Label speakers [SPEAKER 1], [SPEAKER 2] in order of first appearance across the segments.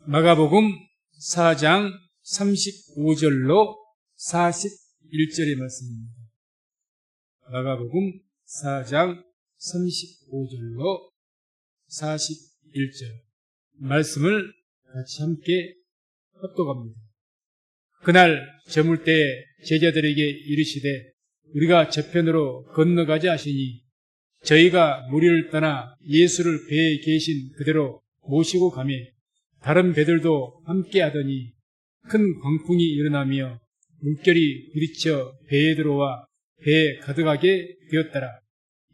[SPEAKER 1] 마가복음 4장 35절로 41절의 말씀입니다. 마가복음 4장 35절로 41절 말씀을 같이 함께 합독합니다. 그날 저물 때에 제자들에게 이르시되 우리가 저편으로 건너가자 하시니 저희가 무리를 떠나 예수를 배에 계신 그대로 모시고 가며 다른 배들도 함께 하더니 큰 광풍이 일어나며 물결이 부딪혀 배에 들어와 배에 가득하게 되었더라.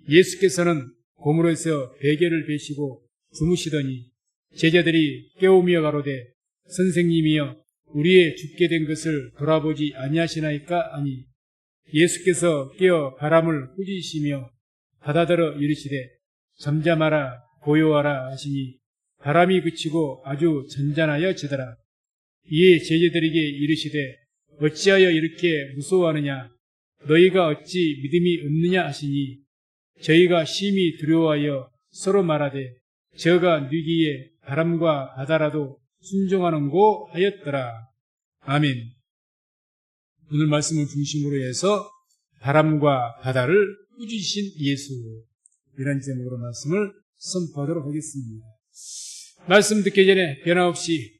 [SPEAKER 1] 예수께서는 고물에서 베개를 베시고 주무시더니 제자들이 깨우며 가로되 선생님이여 우리의 죽게 된 것을 돌아보지 아니하시나이까 하니 예수께서 깨어 바람을 꾸짖으시며 바다더러 이르시되 잠잠하라 고요하라 하시니 바람이 그치고 아주 잔잔하여 지더라. 이에 제자들에게 이르시되 어찌하여 이렇게 무서워하느냐 너희가 어찌 믿음이 없느냐 하시니 저희가 심히 두려워하여 서로 말하되 저가 누기에 바람과 바다라도 순종하는고 하였더라. 아멘. 오늘 말씀을 중심으로 해서 바람과 바다를 꾸짖으신 예수, 이런 제목으로 말씀을 선포하도록 하겠습니다. 말씀 듣기 전에 변함없이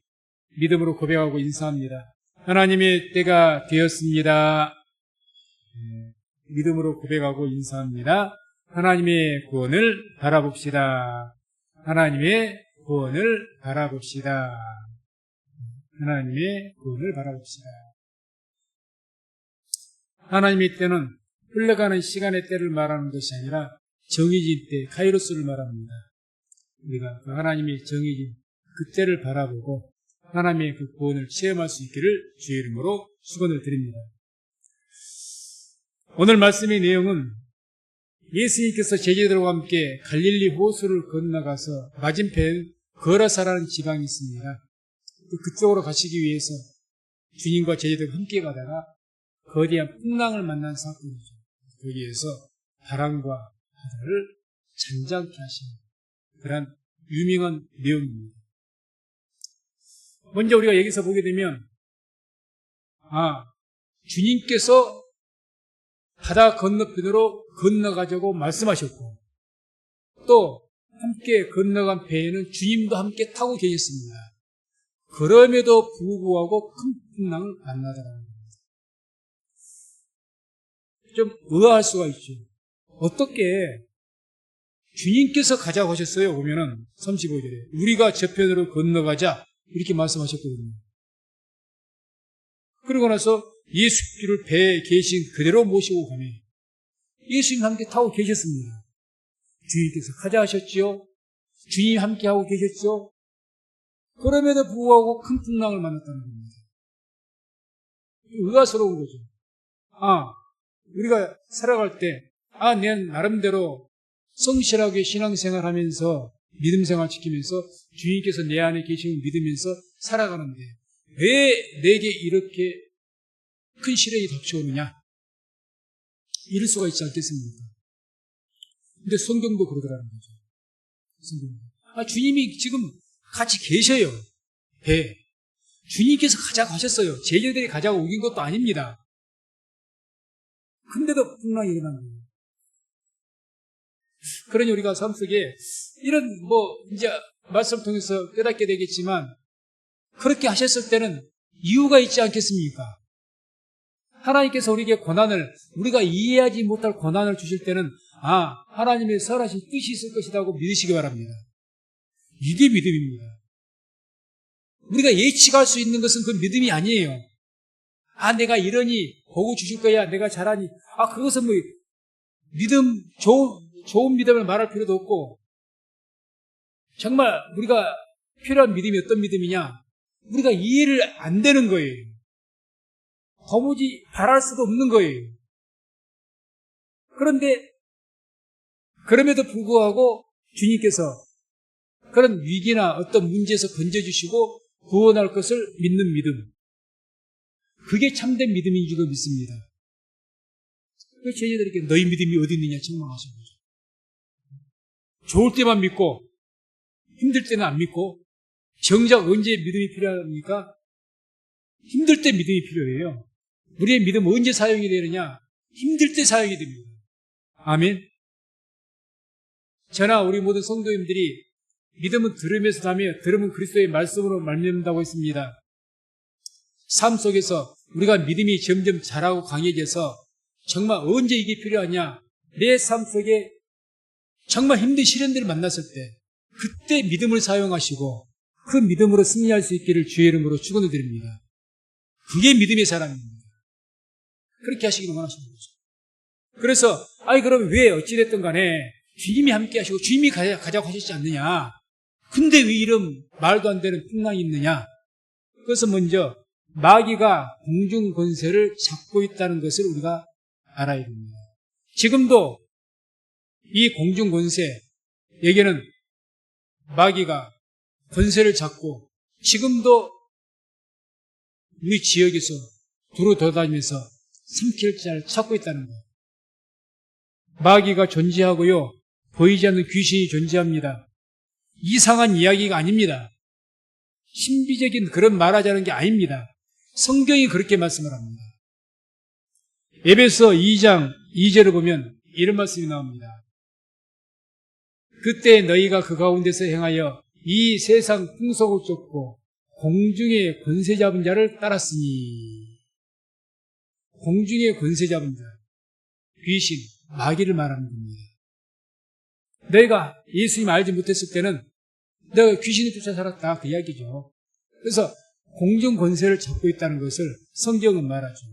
[SPEAKER 1] 믿음으로 고백하고 인사합니다. 하나님의 때가 되었습니다. 믿음으로 고백하고 인사합니다. 하나님의 구원을 바라봅시다. 하나님의 구원을 바라봅시다. 하나님의 구원을 바라봅시다. 하나님의 때는 흘러가는 시간의 때를 말하는 것이 아니라 정해진 때, 카이로스를 말합니다. 우리가 그 하나님의 정해진 그 때를 바라보고 하나님의 그 구원을 체험할 수 있기를 주의 이름으로 축원을 드립니다. 오늘 말씀의 내용은 예수님께서 제자들과 함께 갈릴리 호수를 건너가서 맞은편 거라사라는 지방이 있습니다. 그쪽으로 가시기 위해서 주님과 제자들과 함께 가다가 거대한 풍랑을 만난 사건이죠. 거기에서 바람과 바다를 잔잔케 하시는 그런 유명한 내용입니다. 먼저 우리가 여기서 보게 되면 주님께서 바다 건너편으로 건너가자고 말씀하셨고 또 함께 건너간 배에는 주님도 함께 타고 계셨습니다. 그럼에도 불구하고 큰 풍랑을 만나더라는 겁니다. 좀 의아할 수가 있죠. 어떻게 주님께서 가자고 하셨어요? 보면은 35절에 우리가 저편으로 건너가자 이렇게 말씀하셨거든요. 그러고 나서 예수를 배에 계신 그대로 모시고 가며 예수님 함께 타고 계셨습니다. 주님께서 가자 하셨지요. 주님 함께 하고 계셨죠. 그럼에도 불구하고 큰 풍랑을 만났다는 겁니다. 의아스러운 거죠. 우리가 살아갈 때 내 나름대로 성실하게 신앙생활 하면서 믿음생활 지키면서 주님께서 내 안에 계심을 믿으면서 살아가는데 왜 내게 이렇게 큰 시련이 닥쳐오느냐? 이럴 수가 있지 않겠습니까? 근데 성경도 그러더라는 거죠. 성경도. 주님이 지금 같이 계셔요. 배. 주님께서 가자고 하셨어요. 제자들이 가자고 우긴 것도 아닙니다. 근데도 풍랑이 일어난 거예요. 그러니 우리가 삶 속에 이런 이제 말씀을 통해서 깨닫게 되겠지만 그렇게 하셨을 때는 이유가 있지 않겠습니까? 하나님께서 우리에게 고난을 우리가 이해하지 못할 고난을 주실 때는 하나님의 선하신 뜻이 있을 것이라고 믿으시기 바랍니다. 이게 믿음입니다. 우리가 예측할 수 있는 것은 그 믿음이 아니에요. 내가 이러니 보고 주실 거야. 내가 잘하니. 그것은 믿음, 좋은 믿음을 말할 필요도 없고, 정말 우리가 필요한 믿음이 어떤 믿음이냐? 우리가 이해를 안 되는 거예요. 도무지 바랄 수도 없는 거예요. 그런데, 그럼에도 불구하고 주님께서 그런 위기나 어떤 문제에서 건져주시고 구원할 것을 믿는 믿음. 그게 참된 믿음인 줄로 믿습니다. 그 제자들에게 너희 믿음이 어디 있느냐 책망하신 거죠. 좋을 때만 믿고 힘들 때는 안 믿고 정작 언제 믿음이 필요합니까? 힘들 때 믿음이 필요해요. 우리의 믿음 언제 사용이 되느냐? 힘들 때 사용이 됩니다. 아멘. 저나 우리 모든 성도님들이 믿음은 들음에서 나며 들음은 그리스도의 말씀으로 말미암는다고 했습니다. 삶 속에서 우리가 믿음이 점점 자라고 강해져서 정말 언제 이게 필요하냐? 내 삶 속에 정말 힘든 시련들을 만났을 때 그때 믿음을 사용하시고 그 믿음으로 승리할 수 있기를 주의 이름으로 축원을 드립니다. 그게 믿음의 사람입니다. 그렇게 하시기를 원하시는 거죠. 그래서 그럼 왜 어찌됐든 간에 주님이 함께 하시고 주님이 가자고 하셨지 않느냐? 근데 왜 이런 말도 안 되는 풍랑이 있느냐? 그래서 먼저 마귀가 공중 권세를 잡고 있다는 것을 우리가 알아야 됩니다. 지금도 이 공중 권세에게는 마귀가 권세를 잡고 지금도 우리 지역에서 두루 돌아다니면서 삼킬 자를 찾고 있다는 거예요. 마귀가 존재하고요. 보이지 않는 귀신이 존재합니다. 이상한 이야기가 아닙니다. 신비적인 그런 말하자는 게 아닙니다. 성경이 그렇게 말씀을 합니다. 에베소 2장 2절을 보면 이런 말씀이 나옵니다. 그때 너희가 그 가운데서 행하여 이 세상 풍속을 쫓고 공중의 권세 잡은 자를 따랐으니, 공중의 권세 잡은 자, 귀신, 마귀를 말하는 겁니다. 너희가 예수님 알지 못했을 때는 너가 귀신을 쫓아 살았다, 그 이야기죠. 그래서 공중 권세를 잡고 있다는 것을 성경은 말하죠.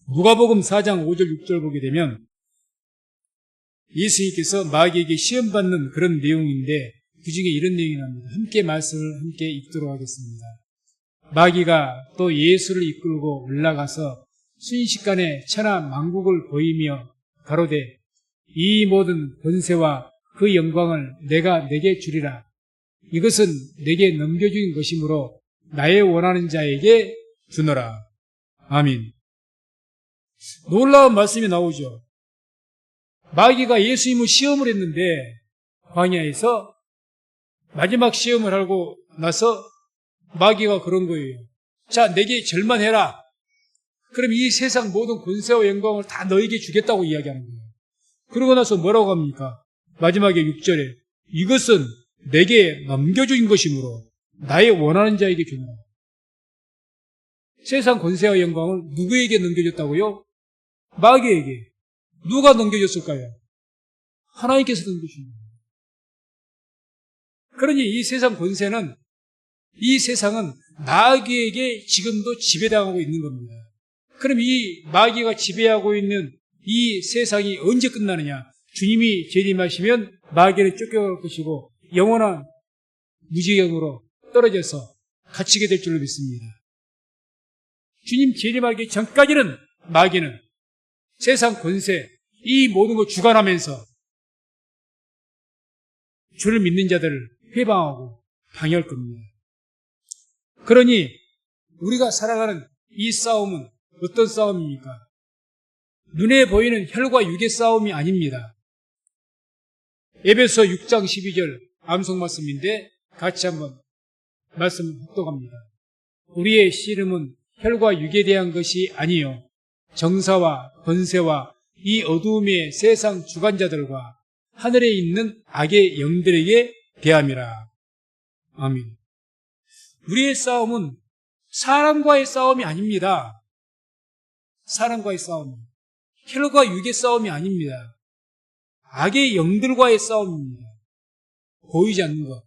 [SPEAKER 1] 누가복음 4장 5절 6절 보게 되면 예수님께서 마귀에게 시험받는 그런 내용인데 그 중에 이런 내용이 나옵니다. 함께 말씀을 함께 읽도록 하겠습니다. 마귀가 또 예수를 이끌고 올라가서 순식간에 천하 만국을 보이며 가로되 이 모든 권세와 그 영광을 내가 내게 주리라. 이것은 내게 넘겨준 것이므로 나의 원하는 자에게 주노라. 아멘. 놀라운 말씀이 나오죠. 마귀가 예수님을 시험을 했는데 광야에서 마지막 시험을 하고 나서 마귀가 그런 거예요. 자, 내게 절만해라. 그럼 이 세상 모든 권세와 영광을 다 너에게 주겠다고 이야기하는 거예요. 그러고 나서 뭐라고 합니까? 마지막에 6절에 이것은 내게 넘겨준 것이므로 나의 원하는 자에게 주노라. 세상 권세와 영광을 누구에게 넘겨줬다고요? 마귀에게. 누가 넘겨줬을까요? 하나님께서 넘겨주신 거예요. 그러니 이 세상 권세는, 이 세상은 마귀에게 지금도 지배당하고 있는 겁니다. 그럼 이 마귀가 지배하고 있는 이 세상이 언제 끝나느냐? 주님이 재림하시면 마귀는 쫓겨갈 것이고 영원한 무지경으로 떨어져서 갇히게 될 줄로 믿습니다. 주님 재림하기 전까지는 마귀는 세상 권세, 이 모든 걸 주관하면서 주를 믿는 자들을 회방하고 방해할 겁니다. 그러니 우리가 살아가는 이 싸움은 어떤 싸움입니까? 눈에 보이는 혈과 육의 싸움이 아닙니다. 에베소 6장 12절 암송 말씀인데 같이 한번 말씀 합독합니다. 우리의 씨름은 혈과 육에 대한 것이 아니요 정사와 권세와 이 어두움의 세상 주관자들과 하늘에 있는 악의 영들에게 대함이라. 아멘. 우리의 싸움은 사람과의 싸움이 아닙니다. 사람과의 싸움, 혈과 육의 싸움이 아닙니다. 악의 영들과의 싸움입니다. 보이지 않는 것.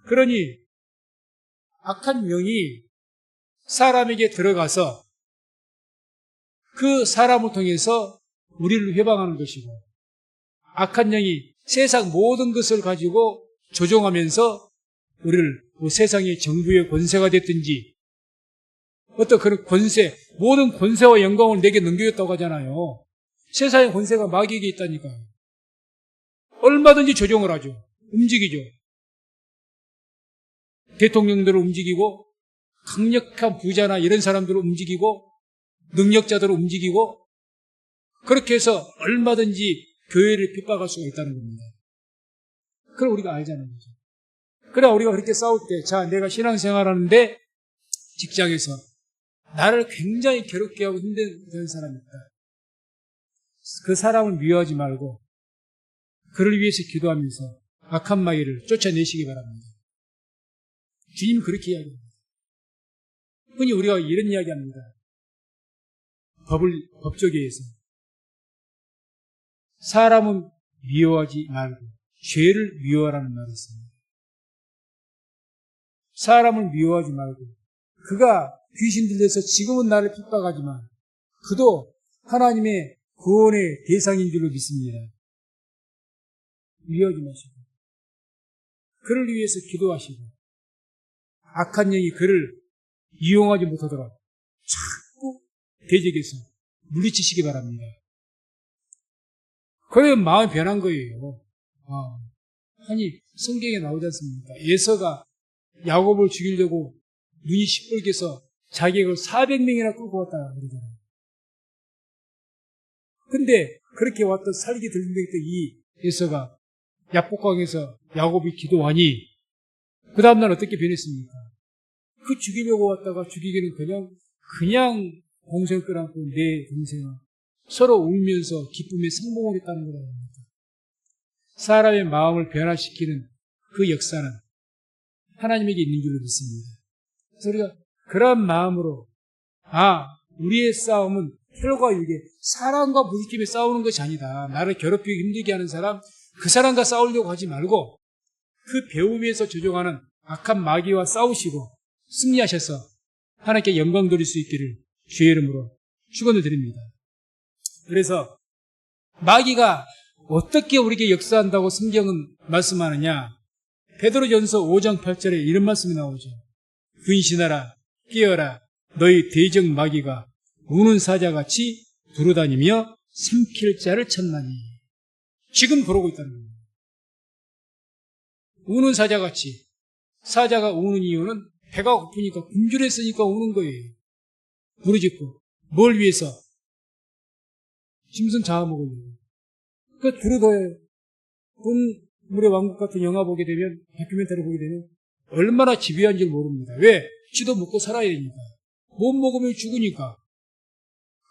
[SPEAKER 1] 그러니 악한 영이 사람에게 들어가서 그 사람을 통해서 우리를 회방하는 것이고, 악한 영이 세상 모든 것을 가지고 조종하면서 우리를 그 세상의 정부의 권세가 됐든지 어떤 그런 권세, 모든 권세와 영광을 내게 넘겨줬다고 하잖아요. 세상의 권세가 마귀에게 있다니까요. 얼마든지 조종을 하죠. 움직이죠. 대통령들을 움직이고 강력한 부자나 이런 사람들을 움직이고 능력자들을 움직이고 그렇게 해서 얼마든지 교회를 핍박할 수가 있다는 겁니다. 그걸 우리가 알자는 거죠. 그래, 우리가 그렇게 싸울 때, 자, 내가 신앙생활 하는데 직장에서 나를 굉장히 괴롭게 하고 힘든 사람이 있다. 그 사람을 미워하지 말고 그를 위해서 기도하면서 악한 마귀를 쫓아내시기 바랍니다. 주님 그렇게 이야기합니다. 흔히 우리가 이런 이야기합니다. 법조계에서 사람은 미워하지 말고 죄를 미워하라는 말이 있습니다. 사람을 미워하지 말고 그가 귀신 들려서 지금은 나를 핍박하지만 그도 하나님의 구원의 대상인 줄로 믿습니다. 미워하지 마시고 그를 위해서 기도하시고 악한 영이 그를 이용하지 못하도록 자꾸 대적해서 물리치시기 바랍니다. 그래야 마음이 변한 거예요. 아니 성경에 나오지 않습니까? 에서가 야곱을 죽이려고 눈이 시뻘개서 자기를 400명이나 끌고 왔다 그러잖아요. 근데 그렇게 왔던 살기 들린다던 이 에서가 야복강에서 야곱이 기도하니 그 다음날 어떻게 변했습니까? 그 죽이려고 왔다가 죽이기는 그냥 동생 끌어안고 내 동생아 서로 울면서 기쁨에 성공하겠다는 거라고 합니다. 사람의 마음을 변화시키는 그 역사는 하나님에게 있는 줄로 믿습니다. 그래서 우리가 그런 마음으로 우리의 싸움은 혈과 육의 사람과 부딪히며 싸우는 것이 아니다. 나를 괴롭히고 힘들게 하는 사람, 그 사람과 싸우려고 하지 말고 그 배우 위에서 조종하는 악한 마귀와 싸우시고 승리하셔서 하나님께 영광 돌릴 수 있기를 주의 이름으로 축원을 드립니다. 그래서 마귀가 어떻게 우리에게 역사한다고 성경은 말씀하느냐? 베드로전서 5장 8절에 이런 말씀이 나오죠. 근신하라 깨어라 너희 대적 마귀가 우는 사자같이 두루다니며 삼킬 자를 찾나니. 지금 그러고 있다는 겁니다. 우는 사자같이. 사자가 우는 이유는 배가 고프니까 굶주렸으니까 우는 거예요. 부르짖고 뭘 위해서? 짐승 잡아먹으려고. 그 두루도요. 물의 왕국 같은 영화 보게 되면, 다큐멘터리 보게 되면 얼마나 집요한 줄 모릅니다. 왜? 지도 먹고 살아야 되니까. 못 먹으면 죽으니까.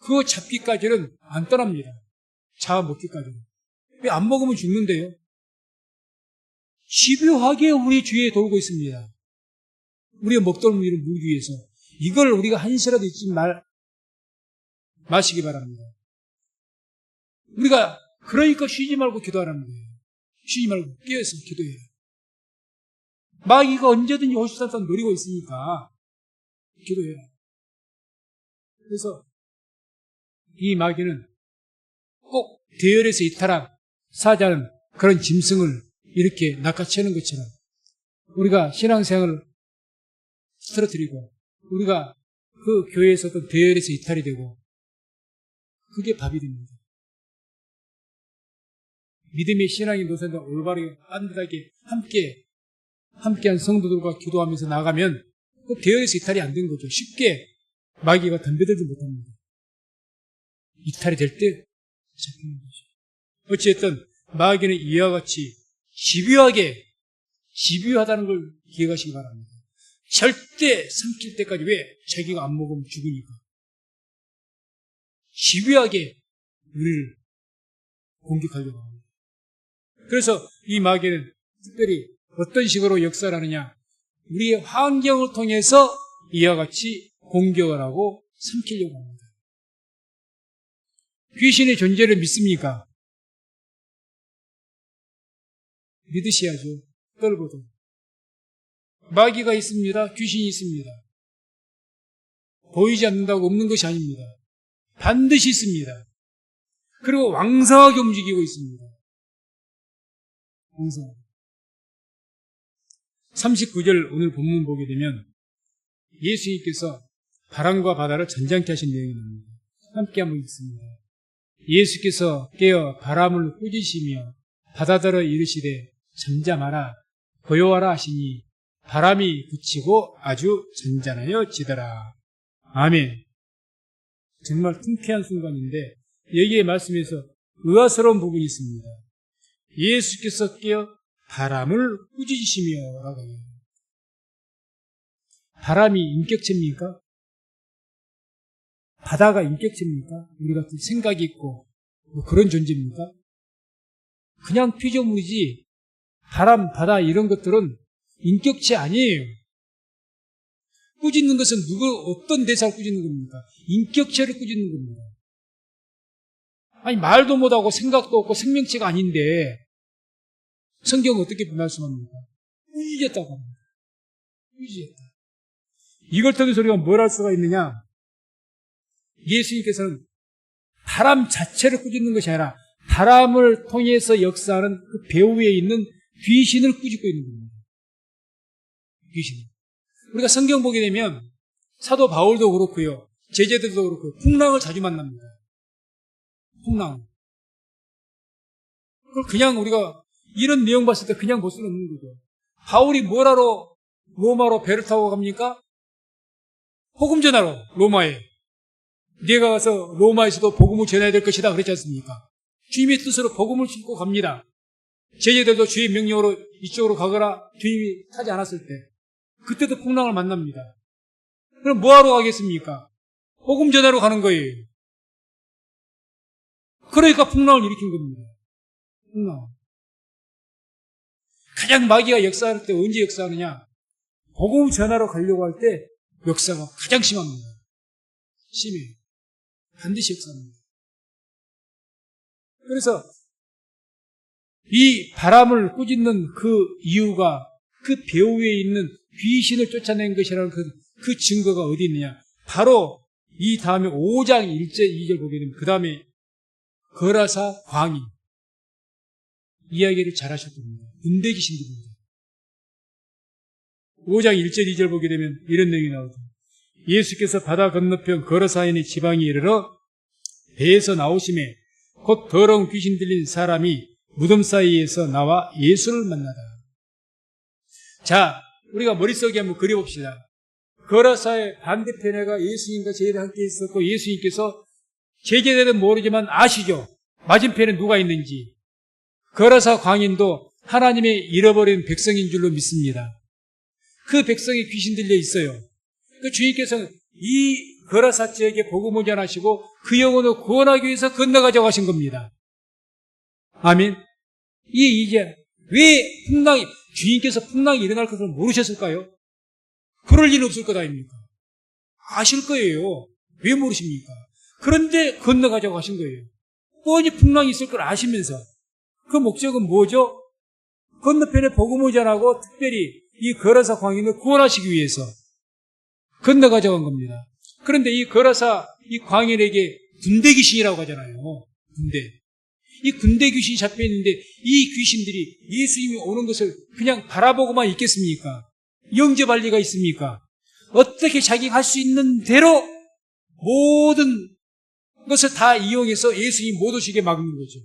[SPEAKER 1] 그거 잡기까지는 안 떠납니다. 잡아먹기까지는. 왜 안 먹으면 죽는데요? 집요하게 우리 주위에 돌고 있습니다. 우리가 먹돌무리를 물기 위해서. 이걸 우리가 한시라도 잊지 마시기 바랍니다. 우리가 그러니까 쉬지 말고 기도하라는 거예요. 쉬지 말고 깨어서 기도해요. 마귀가 언제든지 호시탐탐 노리고 있으니까 기도해요. 그래서 이 마귀는 꼭 대열에서 이탈한 사자는 그런 짐승을 이렇게 낚아채는 것처럼 우리가 신앙생활을 쓰러뜨리고 우리가 그 교회에서 어떤 대열에서 이탈이 되고 그게 밥이 됩니다. 믿음의 신앙의 노선과 올바르게 빤듯하게 함께한 성도들과 기도하면서 나가면 그 대열에서 이탈이 안 된 거죠. 쉽게 마귀가 덤벼들지 못합니다. 이탈이 될 때 잡히는 거죠. 어찌됐든 마귀는 이와 같이 집요하다는 걸 기억하시기 바랍니다. 절대 삼킬 때까지. 왜? 자기가 안 먹으면 죽으니까. 집요하게 우리를 공격하려고 합니다. 그래서 이 마귀는 특별히 어떤 식으로 역사를 하느냐? 우리의 환경을 통해서 이와 같이 공격을 하고 삼키려고 합니다. 귀신의 존재를 믿습니까? 믿으셔야죠. 떨고도. 마귀가 있습니다. 귀신이 있습니다. 보이지 않는다고 없는 것이 아닙니다. 반드시 있습니다. 그리고 왕성하게 움직이고 있습니다. 왕성하게. 39절 오늘 본문 보게 되면 예수님께서 바람과 바다를 잔잔케 하신 내용이 나옵니다. 함께 한번 읽습니다. 예수께서 깨어 바람을 꾸짖으시며 바다들어 이르시되 잠잠하라 고요하라 하시니 바람이 그치고 아주 잔잔하여 지더라. 아멘. 정말 통쾌한 순간인데 여기에 말씀에서 의아스러운 부분이 있습니다. 예수께서 깨어 바람을 꾸짖으시며 라고 해요. 바람이 인격체입니까? 바다가 인격체입니까? 우리 같은 생각이 있고 뭐 그런 존재입니까? 그냥 피조물이지 바람, 바다 이런 것들은 인격체 아니에요. 꾸짖는 것은 어떤 대사를 꾸짖는 겁니까? 인격체를 꾸짖는 겁니다. 아니 말도 못하고 생각도 없고 생명체가 아닌데 성경은 어떻게 말씀합니까? 꾸짖었다고 합니다. 꾸짖었다. 이걸 통해서 우리가 뭘 할 수가 있느냐? 예수님께서는 바람 자체를 꾸짖는 것이 아니라 바람을 통해서 역사하는 그 배후에 있는 귀신을 꾸짖고 있는 겁니다. 귀신. 우리가 성경 보게 되면 사도 바울도 그렇고요. 제자들도 그렇고 풍랑을 자주 만납니다. 풍랑. 그걸 그냥 우리가 이런 내용 봤을 때 그냥 볼 수는 없는 거죠. 바울이 뭐라로 로마로 배를 타고 갑니까? 복음 전하러 로마에. 네가 가서 로마에서도 복음을 전해야 될 것이다 그랬지 않습니까? 주님의 뜻으로 복음을 싣고 갑니다. 제자들도 주의 명령으로 이쪽으로 가거라 주님이 타지 않았을 때 그때도 풍랑을 만납니다. 그럼 뭐하러 가겠습니까? 복음 전하러 가는 거예요. 그러니까 풍랑을 일으킨 겁니다. 풍랑. 가장 마귀가 역사할 때 언제 역사하느냐? 복음 전하러 가려고 할 때 역사가 가장 심합니다. 심해요. 반드시 역사합니다. 그래서 이 바람을 꾸짖는 그 이유가 그 배후에 있는 귀신을 쫓아낸 것이라는 그 증거가 어디 있느냐? 바로 이 다음에 5장 1절 2절 보게 되면 그 다음에 거라사 광인 이야기를 잘 하셨답니다. 군대 귀신들입니다. 5장 1절 2절 보게 되면 이런 내용이 나오죠. 예수께서 바다 건너편 거라사인의 지방에 이르러 배에서 나오심에 곧 더러운 귀신 들린 사람이 무덤 사이에서 나와 예수를 만나다. 자, 우리가 머릿속에 한번 그려봅시다. 거라사의 반대편에가 예수님과 제자들 함께 있었고 예수님께서 제자들은 모르지만 아시죠? 맞은편에 누가 있는지. 거라사 광인도 하나님의 잃어버린 백성인 줄로 믿습니다. 그 백성이 귀신 들려 있어요. 그 주님께서는 이 거라사 지역에 복음을 전하시고 그 영혼을 구원하기 위해서 건너가자고 하신 겁니다. 아멘. 이제 왜 주님께서 풍랑이 일어날 것을 모르셨을까요? 그럴 일은 없을 것 아닙니까? 아실 거예요. 왜 모르십니까? 그런데 건너가자고 하신 거예요. 뻔히 풍랑이 있을 걸 아시면서 그 목적은 뭐죠? 건너편에 복음을 전하고 특별히 이 거라사 광인을 구원하시기 위해서 건너가자고 한 겁니다. 그런데 이 거라사 이 광인에게 군대 귀신이라고 하잖아요. 군대. 이 군대 귀신이 잡혀있는데 이 귀신들이 예수님이 오는 것을 그냥 바라보고만 있겠습니까? 영접할 리가 있습니까? 어떻게 자기가 할 수 있는 대로 모든 것을 다 이용해서 예수님이 못 오시게 막는 거죠.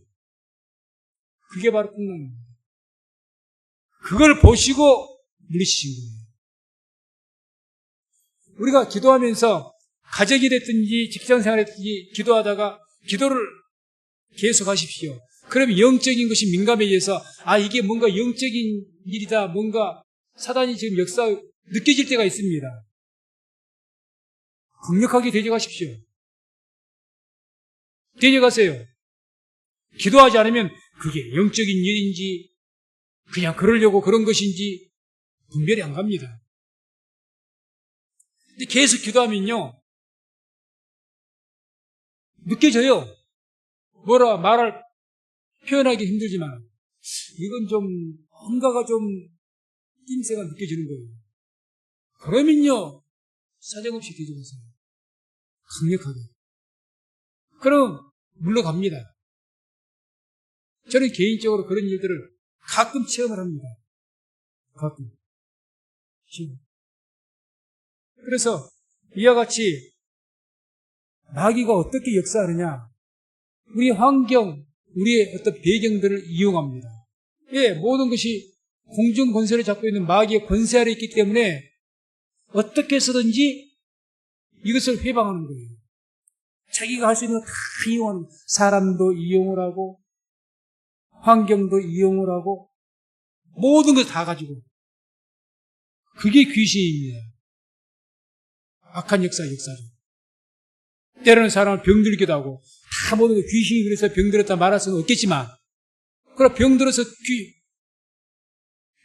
[SPEAKER 1] 그게 바로 풍랑입니다. 그걸 보시고 물리치신 거예요. 우리가 기도하면서 가정이 됐든지 직장생활이 됐든지 기도하다가 기도를 계속 하십시오. 그러면 영적인 것이 민감해져서 이게 뭔가 영적인 일이다. 뭔가 사단이 지금 느껴질 때가 있습니다. 강력하게 대적하십시오. 대적하세요. 기도하지 않으면 그게 영적인 일인지 그냥 그러려고 그런 것인지 분별이 안 갑니다. 근데 계속 기도하면요 느껴져요. 뭐라 표현하기 힘들지만 이건 좀 뭔가가 좀 낌새가 느껴지는 거예요. 그러면요 사정없이 대적하세요. 강력하게. 그럼 물러갑니다. 저는 개인적으로 그런 일들을 가끔 체험을 합니다. 가끔. 그래서 이와 같이 마귀가 어떻게 역사하느냐? 우리 환경, 우리의 어떤 배경들을 이용합니다. 예, 모든 것이 공중 권세를 잡고 있는 마귀의 권세 아래 있기 때문에 어떻게 해서든지 이것을 회방하는 거예요. 자기가 할 수 있는 거 다 이용하는, 사람도 이용을 하고 환경도 이용을 하고 모든 걸 다 가지고. 그게 귀신입니다. 악한 역사죠. 때로는 사람을 병들기도 하고, 다 모든 거 귀신이 그래서 병들었다 말할 수는 없겠지만, 그러나 병들어서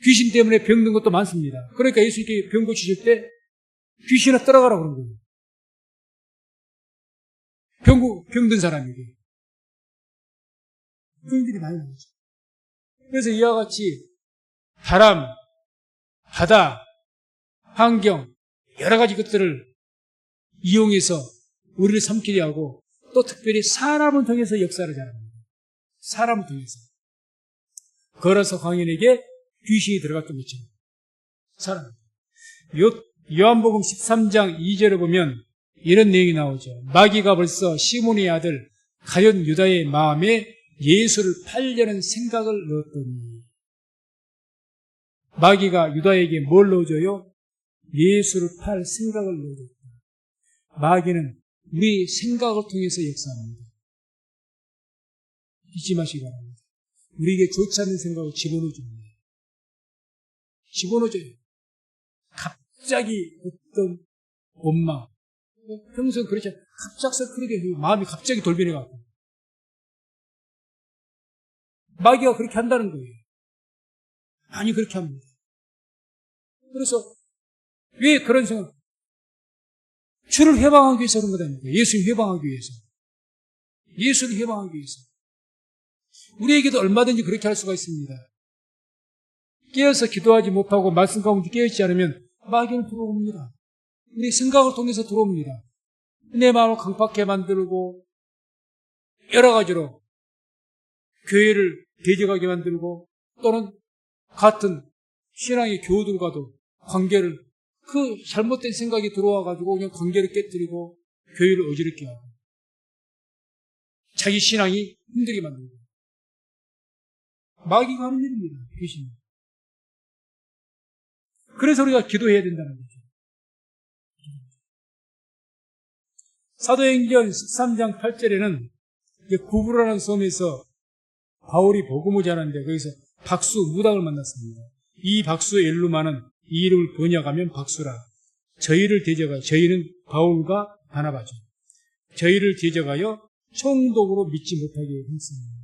[SPEAKER 1] 귀신 때문에 병든 것도 많습니다. 그러니까 예수님께 병 고치실 때 귀신아 떠나가라 그런 거예요. 병든 사람에게. 병들이 많이 나오죠. 그래서 이와 같이 바람, 바다, 환경, 여러 가지 것들을 이용해서 우리를 삼키게 하고 또 특별히 사람을 통해서 역사를 잘합니다. 사람을 통해서. 걸어서 광인에게 귀신이 들어갔던 것처럼. 사람. 요한복음 13장 2절에 보면 이런 내용이 나오죠. 마귀가 벌써 시몬의 아들 가룟 유다의 마음에 예수를 팔려는 생각을 넣었더니 마귀가 유다에게 뭘 넣어줘요? 예수를 팔 생각을 넣어줬다. 마귀는 우리 생각을 통해서 역사합니다. 잊지 마시기 바랍니다. 우리에게 좋지 않은 생각을 집어넣어줍니다. 집어넣어줘요. 갑자기 어떤 원망. 평소에 그렇지 않아요. 갑작스럽게 마음이 갑자기 돌변해갖고. 마귀가 그렇게 한다는 거예요. 많이 그렇게 합니다. 그래서 왜 그런 생각? 주를 회방하기 위해서 그런 거다니까. 예수를 회방하기 위해서. 예수를 회방하기 위해서. 우리에게도 얼마든지 그렇게 할 수가 있습니다. 깨어서 기도하지 못하고 말씀 가운데 깨어있지 않으면 마귀는 들어옵니다. 우리 생각을 통해서 들어옵니다. 내 마음을 강팍하게 만들고 여러 가지로 교회를 대적하게 만들고 또는 같은 신앙의 교우들과도 관계를 그 잘못된 생각이 들어와가지고 그냥 관계를 깨뜨리고 교회를 어지럽게 하고 자기 신앙이 힘들게 만들고 마귀가 하는 일입니다. 귀신이. 그래서 우리가 기도해야 된다는 거죠. 사도행전 13장 8절에는 구브라는 섬에서 바울이 복음을 전하는데 거기서 박수 무당을 만났습니다. 이 박수 엘루마는 이 이름을 번역하면 박수라. 저희를 대적하여 저희는 바울과 바나바죠. 저희를 대적하여 총독으로 믿지 못하게 했습니다.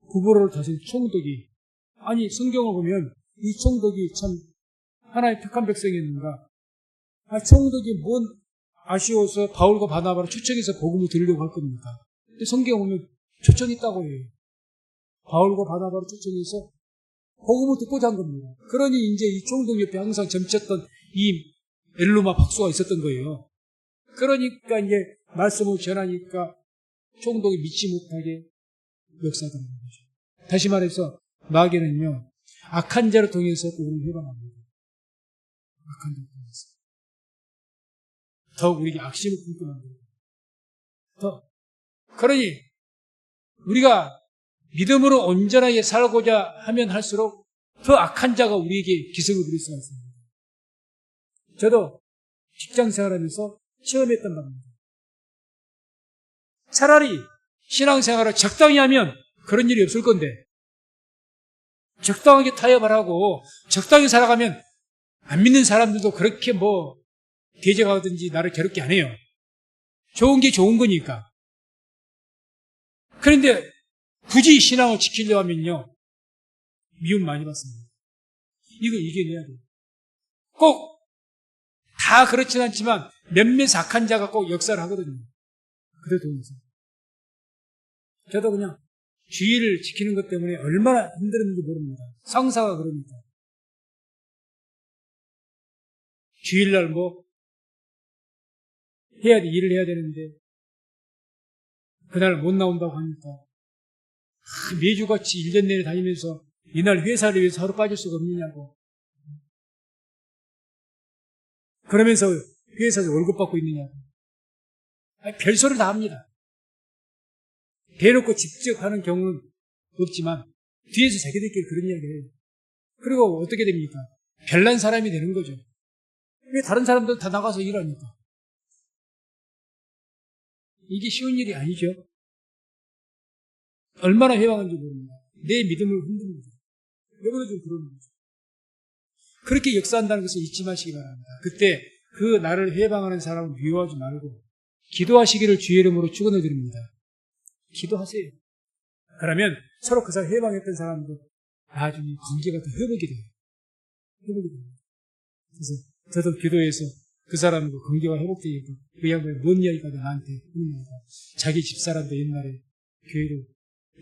[SPEAKER 1] 구브라를 다스린 총독이 아니 성경을 보면 이 총독이 참 하나의 택한 백성이었는가? 총독이 뭔 아쉬워서 바울과 바나바를 초청해서 복음을 들으려고 할 겁니까? 근데 성경을 보면 초청했다고 해요. 바울과 바나바를 초청해서 복음을 듣고자 한 겁니다. 그러니 이제 이 총독 옆에 항상 점쳤던 이 엘루마 박수가 있었던 거예요. 그러니까 이제 말씀을 전하니까 총독이 믿지 못하게 역사하는 거죠. 다시 말해서 마귀는요 악한 자를 통해서 우리를 회방합니다. 악한 자를 통해서 더욱 우리에게 악심을 품게 만듭니다. 그러니 우리가 믿음으로 온전하게 살고자 하면 할수록 더 악한 자가 우리에게 기승을 부릴 수가 있습니다. 저도 직장 생활하면서 체험했단 말입니다. 차라리 신앙생활을 적당히 하면 그런 일이 없을 건데 적당하게 타협을 하고 적당히 살아가면 안 믿는 사람들도 그렇게 대적하든지 나를 괴롭게 안 해요. 좋은 게 좋은 거니까. 그런데 굳이 신앙을 지키려고 하면요 미움 많이 받습니다. 이거 이겨내야 돼요. 꼭 다 그렇진 않지만 몇몇 악한 자가 꼭 역사를 하거든요. 그래도 저도 그냥 주의를 지키는 것 때문에 얼마나 힘들었는지 모릅니다. 상사가 그러니까 주일날 일을 해야 되는데 그날 못 나온다고 하니까 매주같이 1년 내내 다니면서 이날 회사를 위해서 하루 빠질 수가 없느냐고 그러면서 회사에서 월급 받고 있느냐고 별소리를 다 합니다. 대놓고 직접 하는 경우는 없지만 뒤에서 자기들끼리 그런 이야기를 해요. 그리고 어떻게 됩니까? 별난 사람이 되는 거죠. 왜 다른 사람들 다 나가서 일하니까. 이게 쉬운 일이 아니죠. 얼마나 회방한지 모릅니다. 내 믿음을 흔듭니다. 여기도 좀 그런 거죠. 그렇게 역사한다는 것을 잊지 마시기 바랍니다. 그때 그 나를 해방하는 사람을 미워하지 말고 기도하시기를 주의 이름으로 축원해 드립니다. 기도하세요. 그러면 서로 그 사람 해방했던 사람도 나중에 관계가 더 회복이 돼요. 회복이 됩니다. 그래서 저도 기도해서 그 사람과 관계가 회복되니까 그 양반이 뭔 이야기가 나한테 했는가. 자기 집사람도 옛날에 교회를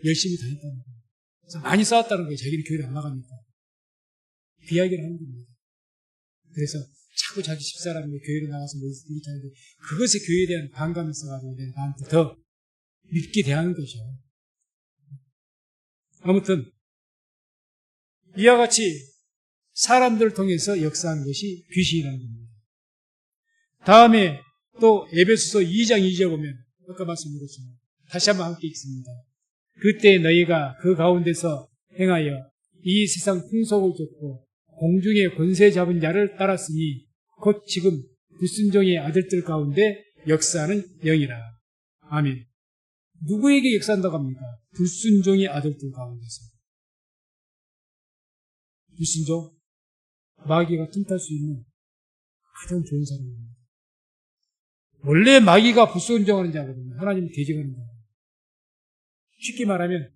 [SPEAKER 1] 열심히 다녔다는 거예요. 그래서 많이 싸웠다는 거예요. 자기는 교회를 안 나가니까. 그 이야기를 하는 겁니다. 그래서 자꾸 자기 집사람이 교회를 나가서 이렇게 하는데 그것에 교회에 대한 반감이 있어가지고 나한테 더 믿게 대하는 거죠. 아무튼 이와 같이 사람들을 통해서 역사하는 것이 귀신이라는 겁니다. 다음에 또 에베소서 2장 2절 보면 아까 말씀드렸지만 다시 한번 함께 읽습니다. 그때 너희가 그 가운데서 행하여 이 세상 풍속을 쫓고 공중의 권세 잡은 자를 따랐으니 곧 지금 불순종의 아들들 가운데 역사하는 영이라. 아멘. 누구에게 역사한다고 합니까? 불순종의 아들들 가운데서. 불순종, 마귀가 틈탈 수 있는 가장 좋은 사람입니다. 원래 마귀가 불순종하는 자거든요. 하나님이 대적하는 자. 쉽게 말하면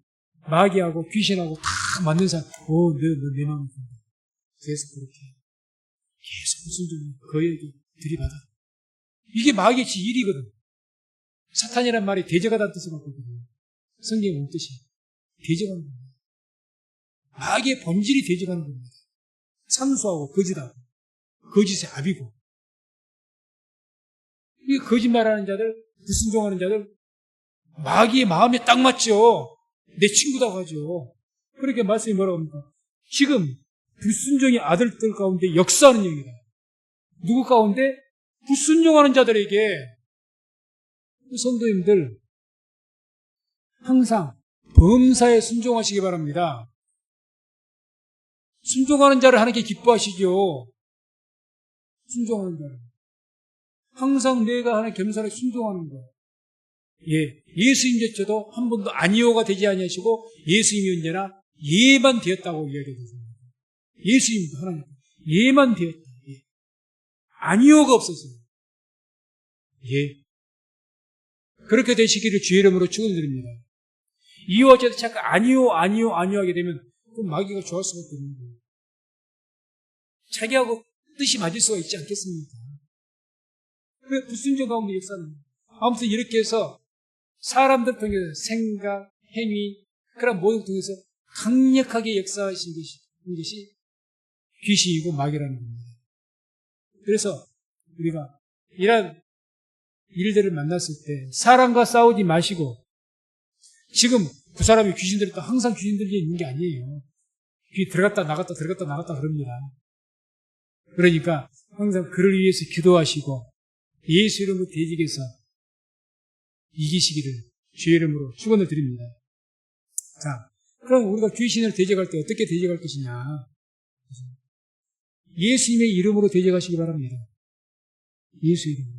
[SPEAKER 1] 마귀하고 귀신하고 다 맞는 사람. 너 내 마음을 본다. 계속 그렇게 계속 불순종이 그에게 들이받아. 이게 마귀의 일이거든. 사탄이란 말이 대적하다는 뜻을 갖고 있거든요. 성경의 원뜻이 대적하는 겁니다. 마귀의 본질이 대적하는 겁니다. 참수하고 거짓하고 거짓의 압이고 이 거짓말하는 자들, 불순종하는 자들 마귀의 마음에 딱 맞죠. 내 친구다고 하죠. 그렇게 말씀이 뭐라고 합니까? 지금 불순종의 아들들 가운데 역사하는 영이다. 누구 가운데? 불순종하는 자들에게. 성도님들 항상 범사에 순종하시기 바랍니다. 순종하는 자를 하나님께 기뻐하시죠. 순종하는 자를. 항상 내가 하나님 겸손하게 순종하는 것. 예수님조차도 한 번도 아니오가 되지 아니하시고 예수님이 언제나 예만 되었다고 이야기했습니다. 예수님도 하나님 예만 되었다. 아니오가 없었어요. 그렇게 되시기를 주의 이름으로 축원드립니다. 이와 어쨌든 자꾸 아니오 하게 되면 그럼 마귀가 좋아할 수밖에 없는 거예요. 자기하고 뜻이 맞을 수가 있지 않겠습니까? 그 불순종 가운데 역사는 아무튼 이렇게 해서 사람들 통해서 생각, 행위 그런 모든 통해서 강력하게 역사하신 것이 귀신이고 마귀라는 겁니다. 그래서 우리가 이런 일들을 만났을 때 사람과 싸우지 마시고 지금 그 사람이 귀신 들었다 항상 귀신 들려 있는 게 아니에요. 귀 들어갔다 나갔다 그럽니다. 그러니까 항상 그를 위해서 기도하시고 예수 이름으로 대적해서 이기시기를 주의 이름으로 축원을 드립니다. 자, 그럼 우리가 귀신을 대적할 때 어떻게 대적할 것이냐? 예수님의 이름으로 대적하시기 바랍니다. 예수 이름으로.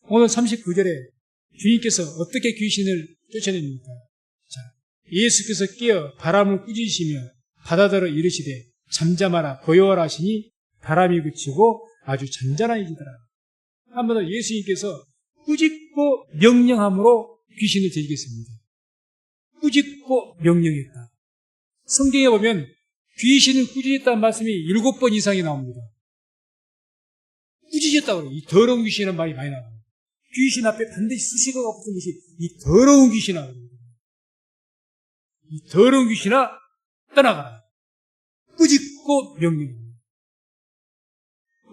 [SPEAKER 1] 오늘 39절에 주님께서 어떻게 귀신을 쫓아냅니까? 자, 예수께서 깨어 바람을 꾸짖으시며 바다더러 이르시되 잠잠하라 고요하라 하시니 바람이 그치고 아주 잔잔해지더라. 한 번 더 예수님께서 꾸짖고 명령함으로 귀신을 대적했습니다. 꾸짖고 명령했다. 성경에 보면 귀신을 꾸짖었다는 말씀이 7번 이상이 나옵니다. 꾸짖었다고 그래요. 이 더러운 귀신이라는 말이 많이 나와요. 귀신 앞에 반드시 수식어가 붙은 것이 이 더러운 귀신아. 이 더러운 귀신아 떠나가라. 꾸짖고 명령합니다.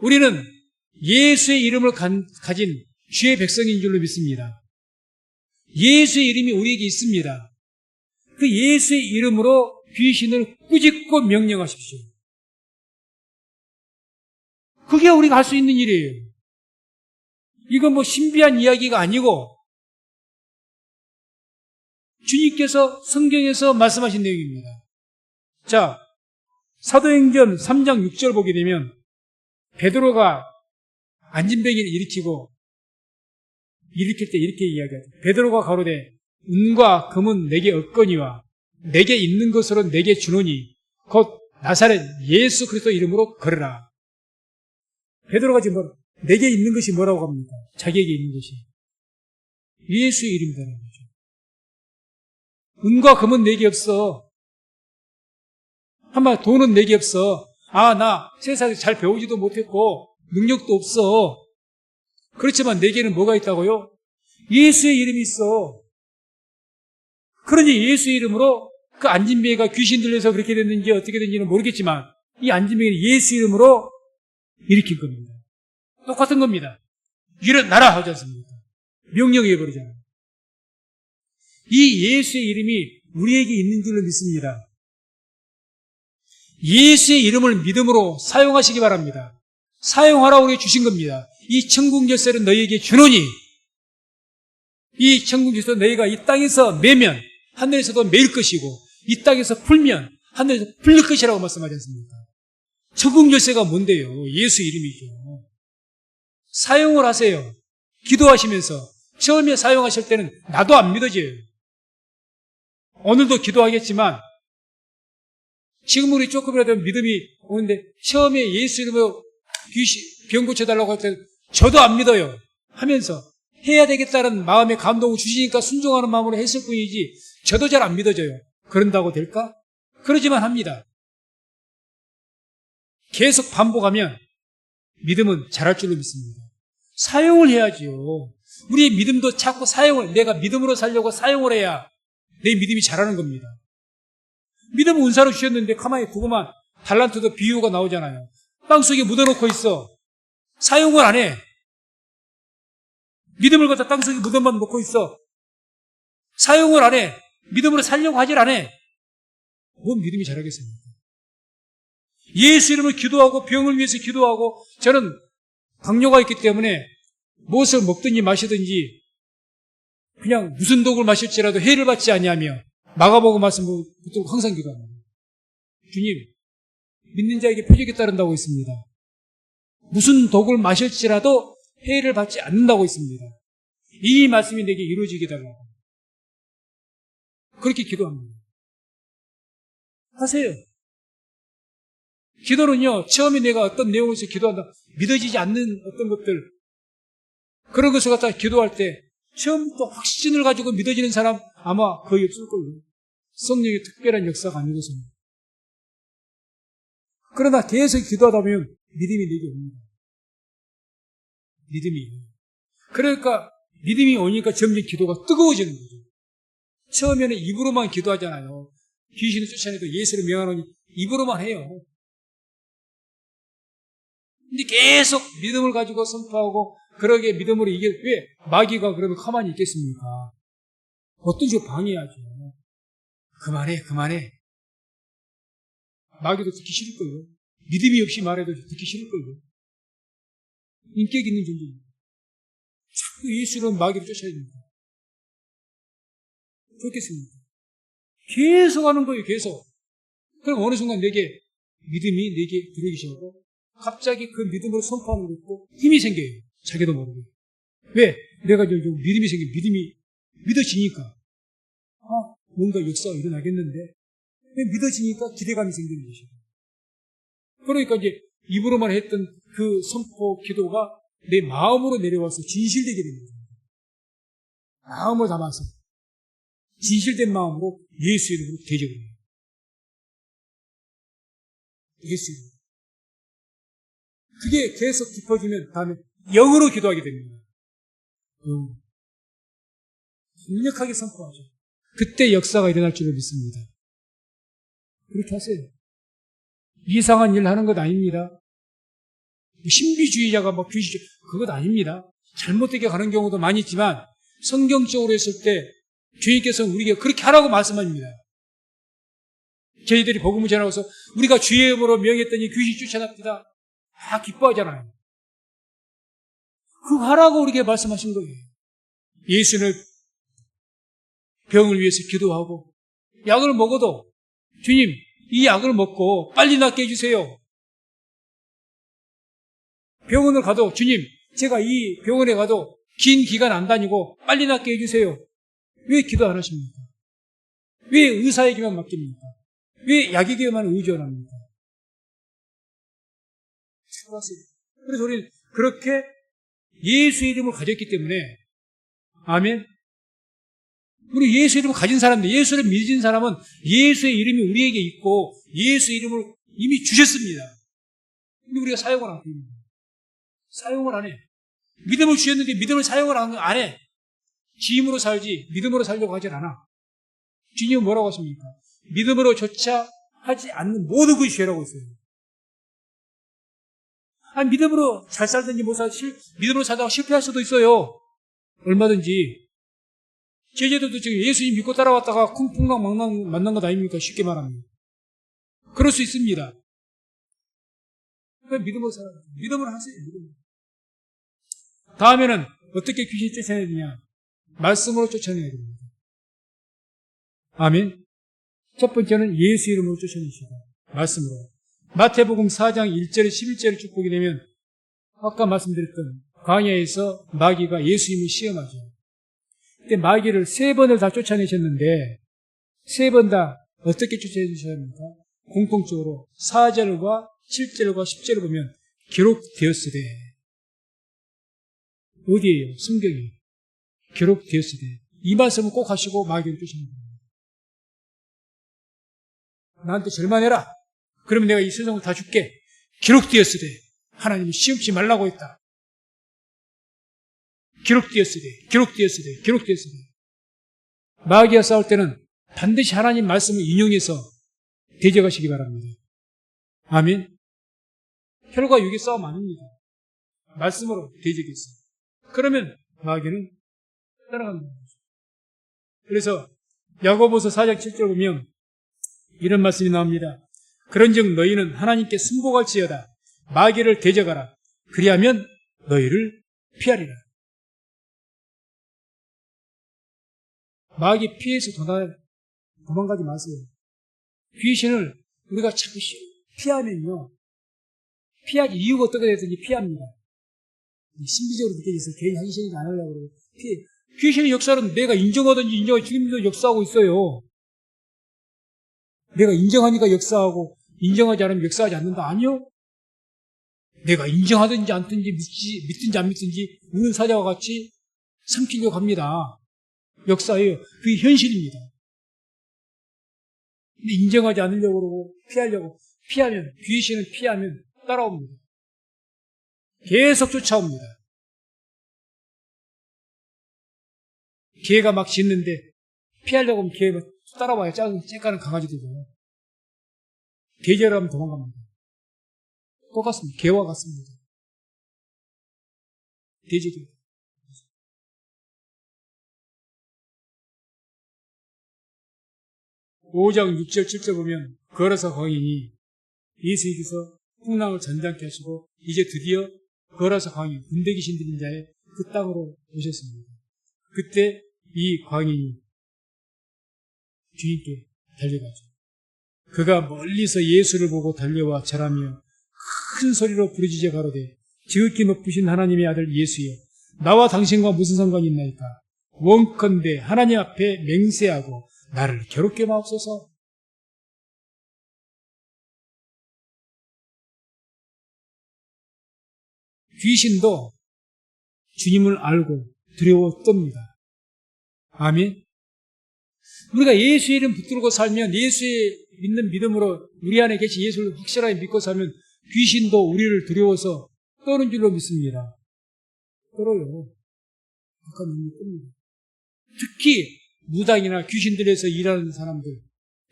[SPEAKER 1] 우리는 예수의 이름을 가진 주의 백성인 줄로 믿습니다. 예수의 이름이 우리에게 있습니다. 그 예수의 이름으로 귀신을 꾸짖고 명령하십시오. 그게 우리가 할 수 있는 일이에요. 이건 뭐 신비한 이야기가 아니고 주님께서 성경에서 말씀하신 내용입니다. 자, 사도행전 3장 6절 보게 되면 베드로가 안진뱅이를 일으킬 때 이렇게 이야기하죠. 베드로가 가로되 은과 금은 내게 없거니와 내게 있는 것으로 내게 주노니 곧 나사렛 예수 그리스도 이름으로 걸으라. 베드로가 지금 내게 있는 것이 뭐라고 합니까? 자기에게 있는 것이 예수의 이름이라는 거죠. 은과 금은 내게 없어. 한마디로 돈은 내게 없어. 나 세상에서 잘 배우지도 못했고 능력도 없어. 그렇지만 내게는 뭐가 있다고요? 예수의 이름이 있어. 그러니 예수의 이름으로 그 안진뱅이가 귀신 들려서 그렇게 됐는지 어떻게 됐는지는 모르겠지만 이 안진뱅이는 예수 이름으로 일으킨 겁니다. 똑같은 겁니다. 일어나라 하지 않습니까? 명령해 버리잖아요. 이 예수의 이름이 우리에게 있는 줄로 믿습니다. 예수의 이름을 믿음으로 사용하시기 바랍니다. 사용하라고 우리에게 주신 겁니다. 이 천국 열쇠를 너희에게 주노니 이 천국 열쇠를 너희가 이 땅에서 매면 하늘에서도 매일 것이고 이 땅에서 풀면 하늘에서 풀릴 것이라고 말씀하지 않습니까? 천국 열쇠가 뭔데요? 예수 이름이죠. 사용을 하세요. 기도하시면서 처음에 사용하실 때는 나도 안 믿어져요. 오늘도 기도하겠지만 지금 우리 조금이라도 믿음이 오는데 처음에 예수 이름으로 병 고쳐달라고 할 때 저도 안 믿어요 하면서 해야 되겠다는 마음의 감동을 주시니까 순종하는 마음으로 했을 뿐이지 저도 잘 안 믿어져요. 그런다고 될까? 그러지만 합니다. 계속 반복하면 믿음은 자랄 줄로 믿습니다. 사용을 해야지요. 우리의 믿음도 자꾸 내가 믿음으로 살려고 사용을 해야 내 믿음이 자라는 겁니다. 믿음은 은사로 주셨는데 가만히 두고만 달란트도 비유가 나오잖아요. 땅속에 묻어놓고 있어. 사용을 안 해. 믿음을 갖다 땅속에 묻어만 놓고 있어. 사용을 안 해. 믿음으로 살려고 하질 않아. 뭔 믿음이 자라겠습니까? 예수 이름을 기도하고 병을 위해서 기도하고 저는 당뇨가 있기 때문에 무엇을 먹든지 마시든지 그냥 무슨 독을 마실지라도 해를 받지 아니하며 마가복음 말씀 보통 항상 기도합니다. 주님, 믿는 자에게 표적이 따른다고 있습니다. 무슨 독을 마실지라도 해를 받지 않는다고 있습니다. 이 말씀이 내게 이루어지게 달라고. 그렇게 기도합니다. 하세요. 기도는요, 처음에 내가 어떤 내용에서 기도한다, 믿어지지 않는 어떤 것들, 그런 것을 갖다 기도할 때, 처음부터 확신을 가지고 믿어지는 사람 아마 거의 없을 거예요. 성령의 특별한 역사가 아니고서는. 그러나 계속 기도하다 보면 믿음이 내게 옵니다. 믿음이. 그러니까 믿음이 오니까 점점 기도가 뜨거워지는 거죠. 처음에는 입으로만 기도하잖아요. 귀신을 쫓아내도 예수를 명하노니 입으로만 해요. 근데 계속 믿음을 가지고 선포하고 그러게 믿음으로 이게 왜 마귀가 그러면 가만히 있겠습니까? 어떤 식으로 방해하죠. 그만해. 마귀도 듣기 싫을 거예요. 믿음이 없이 말해도 듣기 싫을 거예요. 인격 있는 존재입니다. 자꾸 예수는 마귀를 쫓아야 됩니다. 그렇겠습니까? 계속 하는 거예요, 계속. 그럼 어느 순간 믿음이 내게 들어오기 시작하고 갑자기 그 믿음으로 선포하는 것도 힘이 생겨요. 자기도 모르게. 왜? 내가 믿음이 믿음이 믿어지니까. 뭔가 역사가 일어나겠는데. 왜 믿어지니까 기대감이 생기는 것이죠. 그러니까 이제 입으로만 했던 그 선포 기도가 내 마음으로 내려와서 진실되게 됩니다. 마음을 담아서 진실된 마음으로 예수 이름으로 대적을 해요. 예수 이름. 그게 계속 깊어지면 다음에 영으로 기도하게 됩니다. 강력하게 선포하죠. 그때 역사가 일어날 줄을 믿습니다. 그렇게 하세요. 이상한 일 하는 것 아닙니다. 신비주의자가 귀신, 그것 아닙니다. 잘못되게 가는 경우도 많이 있지만 성경적으로 했을 때 주님께서는 우리에게 그렇게 하라고 말씀합니다. 저희들이 복음을 전하고서 우리가 주의 이름으로 명했더니 귀신 쫓아납니다. 다 기뻐하잖아요. 그거 하라고 우리에게 말씀하신 거예요. 예수는 병을 위해서 기도하고 약을 먹어도 주님 이 약을 먹고 빨리 낫게 해주세요. 병원을 가도 주님 제가 이 병원에 가도 긴 기간 안 다니고 빨리 낫게 해주세요. 왜 기도 안 하십니까? 왜 의사에게만 맡깁니까? 왜 약에게만 의존합니까? 죽었어요. 그래서 우리는 그렇게 예수 이름을 가졌기 때문에, 아멘. 우리 예수 이름을 가진 사람들, 예수를 믿은 사람은 예수의 이름이 우리에게 있고 예수 이름을 이미 주셨습니다. 근데 우리가 사용을 안 합니다. 사용을 안 해. 믿음을 주셨는데 믿음을 사용을 안 해. 지 힘으로 살지 믿음으로 살려고 하질 않아. 주님은 뭐라고 하십니까? 믿음으로조차 하지 않는 모든 것이 죄라고 했어요. 아니, 믿음으로 잘 살든지 못 살든지 믿음으로 살다가 실패할 수도 있어요. 얼마든지. 제자들도 지금 예수님 믿고 따라왔다가 쿵풍랑 만난 것 아닙니까? 쉽게 말하면. 그럴 수 있습니다. 믿음으로 살아요. 믿음으로 하세요. 믿음으로. 다음에는 어떻게 귀신 쫓아내야 되냐? 말씀으로 쫓아내야 됩니다. 아멘. 첫 번째는 예수 이름으로 쫓아내시고 말씀으로. 마태복음 4장 1절 11절을 쭉 보게 되면 아까 말씀드렸던 광야에서 마귀가 예수님을 시험하죠. 그때 마귀를 3번을 다 쫓아내셨는데 3번 다 어떻게 쫓아내셨습니까? 공통적으로 4절과 7절과 10절을 보면 기록되었으되. 어디에요? 성경이 기록되었으되. 이 말씀을 꼭 하시고 마귀를 쫓아내는 겁니다. 나한테 절만해라. 그러면 내가 이 세상을 다 줄게. 기록되었으되. 하나님이 시험치 말라고 했다. 기록되었으되. 기록되었으되. 기록되었으되. 마귀와 싸울 때는 반드시 하나님 말씀을 인용해서 대적하시기 바랍니다. 아멘. 혈과 육의 싸움 아닙니다. 말씀으로 대적했어요. 그러면 마귀는 따라간다는 거죠. 그래서 야고보서 4장 7절 보면 이런 말씀이 나옵니다. 그런즉 너희는 하나님께 순복할지어다. 마귀를 대적하라. 그리하면 너희를 피하리라. 마귀 피해서 도망가지 마세요. 귀신을 우리가 자꾸 피하면요. 피하지 이유가 어떻게 되든지 피합니다. 신비적으로 느껴져서 괜히 하기 싫으니까 안 하려고 그러고 피해. 귀신의 역사는 내가 인정하든지 인정하지 지금도 역사하고 있어요. 내가 인정하니까 역사하고 인정하지 않으면 역사하지 않는다. 아니요. 내가 인정하든지 않든지 믿든지 안 믿든지 우는 사자와 같이 삼키려고 합니다. 역사예요. 그게 현실입니다. 근데 인정하지 않으려고 그러고 피하면 귀신은 피하면 따라옵니다. 계속 쫓아옵니다. 개가 막 짖는데 피하려고 하면 개가 따라와요. 째까는 강아지들도. 계절하면 도망갑니다. 똑같습니다. 개와 같습니다. 대적이에요. 5장 6절 7절 보면 걸어서 광인이 예수님께서 풍랑을 잔잔케 하시고 이제 드디어 걸어서 광인 군대 귀신 들린 자의 그 땅으로 오셨습니다. 그때 이 광인이 주님께 달려가죠. 그가 멀리서 예수를 보고 달려와 절하며 큰 소리로 부르짖어 가로되 지극히 높으신 하나님의 아들 예수여 나와 당신과 무슨 상관이 있나이까. 원컨대 하나님 앞에 맹세하고 나를 괴롭게 마옵소서. 귀신도 주님을 알고 두려워 떱니다. 아멘. 우리가 예수 이름 붙들고 살면 예수의 믿는 믿음으로 우리 안에 계신 예수를 확실하게 믿고 살면 귀신도 우리를 두려워서 떠는 줄로 믿습니다. 떨어요. 아까 눈이 뜹니다. 특히 무당이나 귀신들에서 일하는 사람들,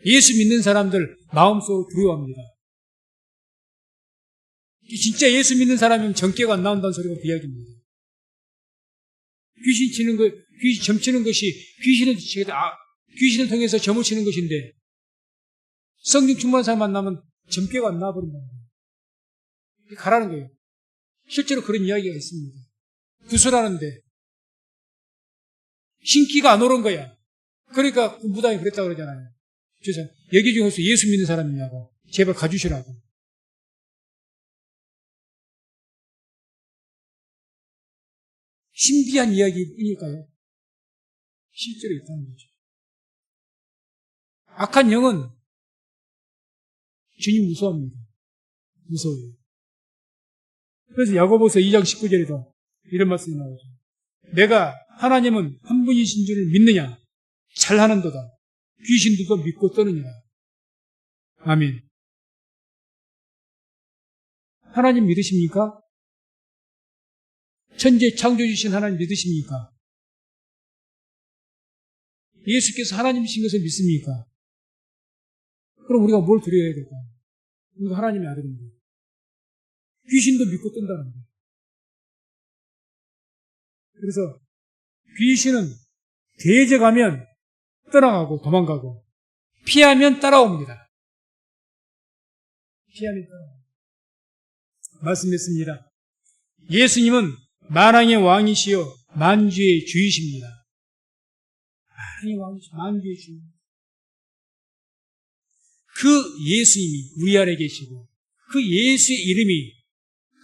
[SPEAKER 1] 예수 믿는 사람들 마음속으로 두려워합니다. 진짜 예수 믿는 사람이면 정죄가 안 나온다는 소리가 그 이야기입니다. 귀신 점치는 것이 귀신을 통해서 점을 치는 것인데 성령 충만한 사람 만나면 점괘가 안 나와버린다는 거예요. 가라는 거예요. 실제로 그런 이야기가 있습니다. 구슬하는데 신기가 안 오른 거야. 그러니까 그 무당이 그랬다고 그러잖아요. 그래서 여기 중에서 예수 믿는 사람이냐고 제발 가주시라고. 신비한 이야기이니까요. 실제로 있다는 거죠. 악한 영은 주님 무서워합니다. 무서워요. 그래서 야고보서 2장 19절에도 이런 말씀이 나오죠. 내가 하나님은 한 분이신 줄을 믿느냐? 잘하는도다. 귀신들도 믿고 떠느니라. 아멘. 하나님 믿으십니까? 천재 창조주신 하나님 믿으십니까? 예수께서 하나님이신 것을 믿습니까? 그럼 우리가 뭘 두려워해야 될까? 우리가 하나님의 아들인데. 귀신도 믿고 뜬다는 거예요. 그래서 귀신은 대적하면 떠나가고 도망가고 피하면 따라옵니다. 피하면 따라옵니다. 말씀했습니다. 예수님은 만왕의 왕이시여 만주의 주이십니다. 만왕의 왕이시여 만주의 주입니다. 그 예수님이 우리 안에 계시고 그 예수의 이름이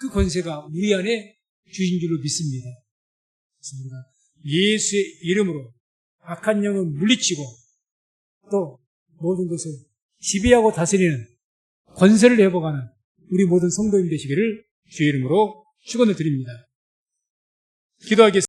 [SPEAKER 1] 그 권세가 우리 안에 주신 줄로 믿습니다. 그렇습니다. 예수의 이름으로 악한 영을 물리치고 또 모든 것을 지배하고 다스리는 권세를 회복하는 우리 모든 성도님 되시기를 주의 이름으로 축원을 드립니다. 기도하겠습니다.